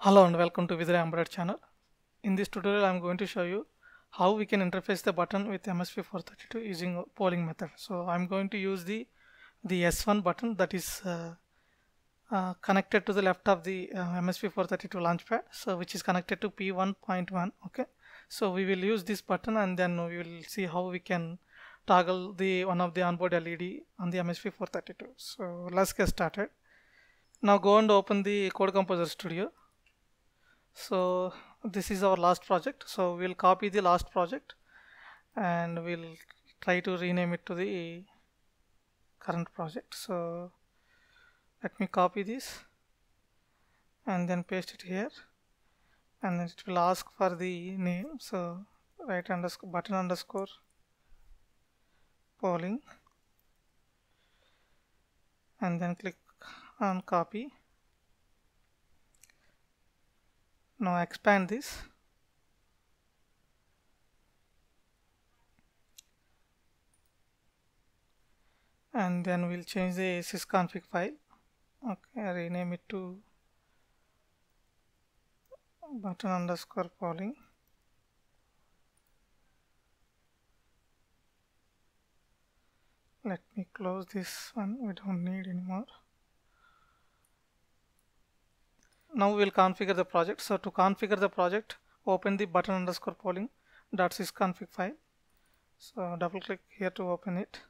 Hello and welcome to Vizray Embedded channel. In this tutorial, I am going to show you how we can interface the button with MSP432 using polling method. So I am going to use the S1 button that is connected to the left of the MSP432 launchpad, so which is connected to P1.1. Okay, so we will use this button and then we will see how we can toggle the one of the onboard LED on the MSP432. So let's get started. Now go and open the Code Composer Studio. So this is our last project, so we'll copy the last project and we'll try to rename it to the current project. So let me copy this and then paste it here, and then it will ask for the name. So write button underscore polling and then click on copy. Now expand this and then we'll change the sysconfig file. Okay, rename it to button underscore polling. Let me close this one, we don't need anymore. Now we'll configure the project. So to configure the project, open the button underscore polling .sysconfig file. So double click here to open it.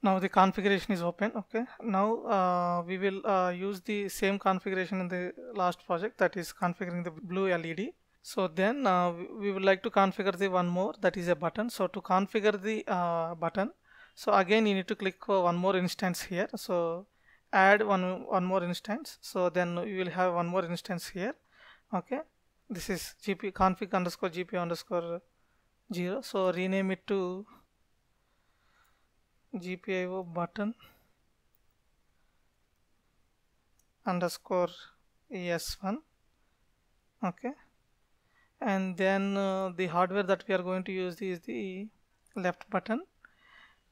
Now the configuration is open. Okay, now we will use the same configuration in the last project, that is configuring the blue LED. So then we would like to configure the one more, that is a button. So to configure the button, so again you need to click one more instance here. So add one more instance, so then you will have one more instance here. Okay, this is gp config underscore gp underscore 0. So rename it to GPIO button underscore ES1. Okay, and then the hardware that we are going to use is the left button.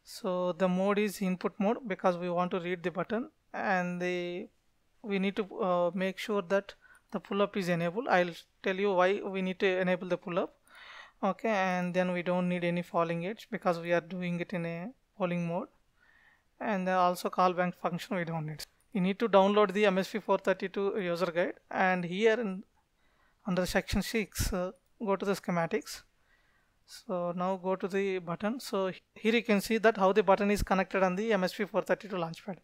So the mode is input mode because we want to read the button, and we need to make sure that the pull-up is enabled. I'll tell you why we need to enable the pull-up. Okay, and then we don't need any falling edge because we are doing it in a polling mode, and also callback function we don't need. You need to download the MSP432 user guide, and here under section 6 go to the schematics. So now go to the button. So here you can see that how the button is connected on the MSP432 launchpad.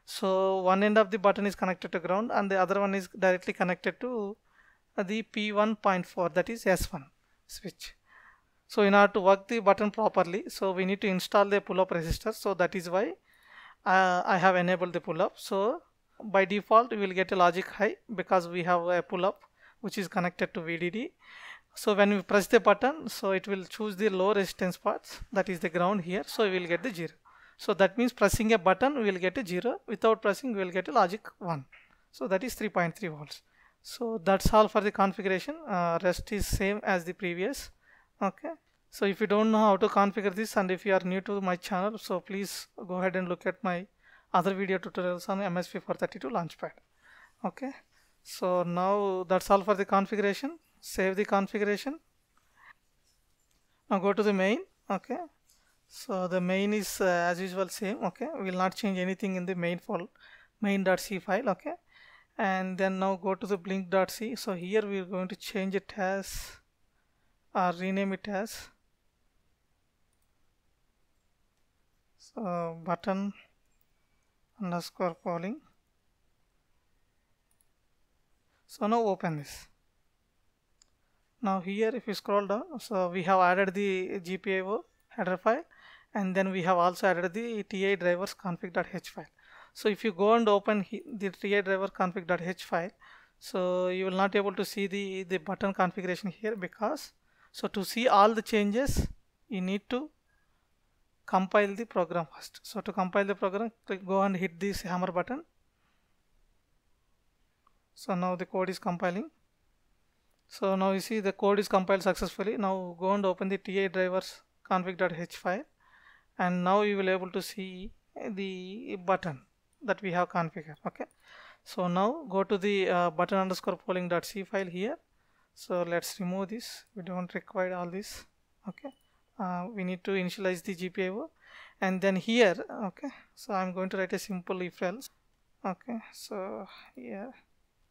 So one end of the button is connected to ground and the other one is directly connected to the P1.4, that is S1 switch. So in order to work the button properly, so we need to install the pull-up resistor. So that is why I have enabled the pull-up. So by default we will get a logic high because we have a pull-up which is connected to VDD. So when we press the button, so it will choose the low resistance parts, that is the ground here, so we will get the 0. So that means pressing a button we will get a 0, without pressing we will get a logic 1. So that is 3.3 volts. So that's all for the configuration. Rest is same as the previous. Okay, so if you don't know how to configure this, and if you are new to my channel, so please go ahead and look at my other video tutorials on MSP432 launchpad. Okay, so now that's all for the configuration. Save the configuration. Now go to the main. Okay, so the main is as usual same. Okay, we will not change anything in the main file, main.c file. Okay, and then now go to the blink.c. so here we are going to change it as or rename it as button underscore polling. So now open this. Now here if you scroll down, so we have added the GPIO header file, and then we have also added the TI drivers config.h file. So if you go and open the TI driver config.h file, so you will not able to see the button configuration here, because so to see all the changes you need to compile the program first. So to compile the program, go and hit this hammer button. So now the code is compiling. So now you see the code is compiled successfully. Now go and open the TI drivers config.h file, and now you will able to see the button that we have configured. Okay, So now go to the button underscore polling.c file here. So let's remove this. We don't require all this. Okay. We need to initialize the GPIO, and then here, okay, so I'm going to write a simple if else. Okay, so here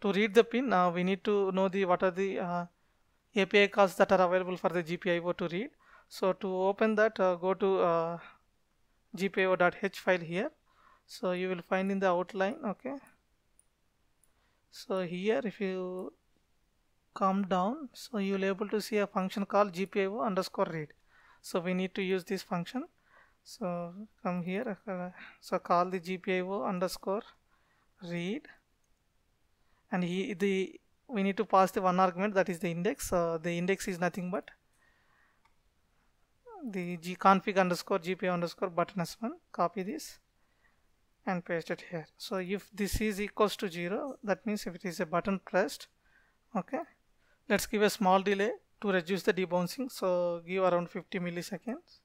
to read the pin, we need to know what are the API calls that are available for the GPIO to read. So to open that, go to GPIO.h file here. So you will find in the outline. Okay, so here if you come down, so you will able to see a function called GPIO underscore read. So we need to use this function. So come here, so call the GPIO underscore read, and we need to pass the one argument, that is the index. The index is nothing but the config underscore GPIO underscore button s1. Copy this and paste it here. So if this is equals to 0, that means if it is a button pressed. Okay, let's give a small delay to reduce the debouncing. So give around 50 milliseconds,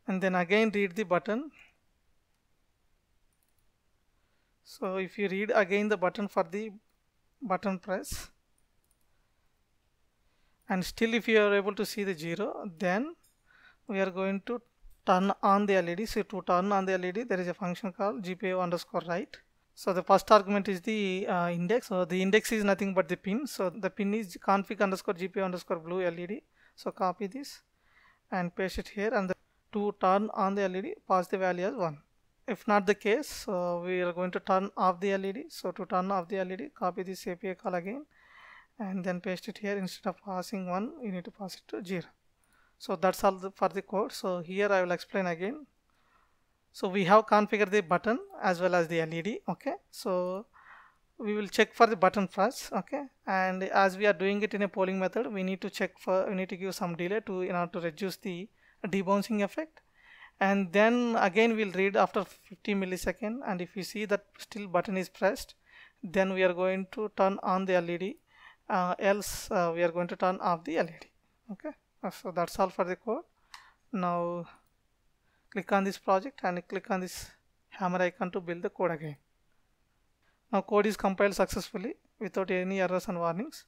and then again read the button. So if you read again the button for the button press, and still if you are able to see the 0, then we are going to turn on the LED. So to turn on the LED, there is a function called GPIO underscore write. So the first argument is the index. So the index is nothing but the pin. So the pin is config underscore GPIO underscore blue LED. So copy this and paste it here, and to turn on the LED, pass the value as 1. If not the case, we are going to turn off the LED. So to turn off the LED, copy this API call again and then paste it here. Instead of passing 1, you need to pass it to 0. So that's all for the code. So here I will explain again. So we have configured the button as well as the LED. Okay, so we will check for the button first. Okay, and as we are doing it in a polling method, we need to give some delay in order to reduce the debouncing effect, and then again we'll read after 50 milliseconds, and if you see that still button is pressed, then we are going to turn on the LED, else we are going to turn off the LED. Okay, so that's all for the code. Now click on this project and click on this hammer icon to build the code again. Now code is compiled successfully without any errors and warnings.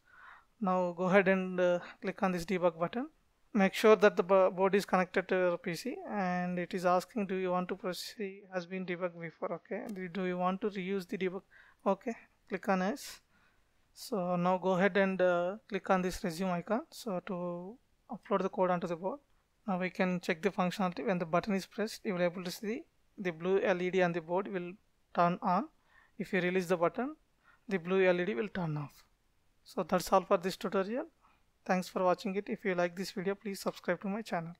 Now go ahead and click on this debug button. Make sure that the board is connected to your PC, and it is asking, do you want to proceed has been debugged before? Okay, do you want to reuse the debug? Okay, click on yes. So now go ahead and click on this resume icon, so to upload the code onto the board. Now we can check the functionality. When the button is pressed, you will be able to see the blue LED on the board will turn on. If you release the button, the blue LED will turn off. So that's all for this tutorial. Thanks for watching it. If you like this video, please subscribe to my channel.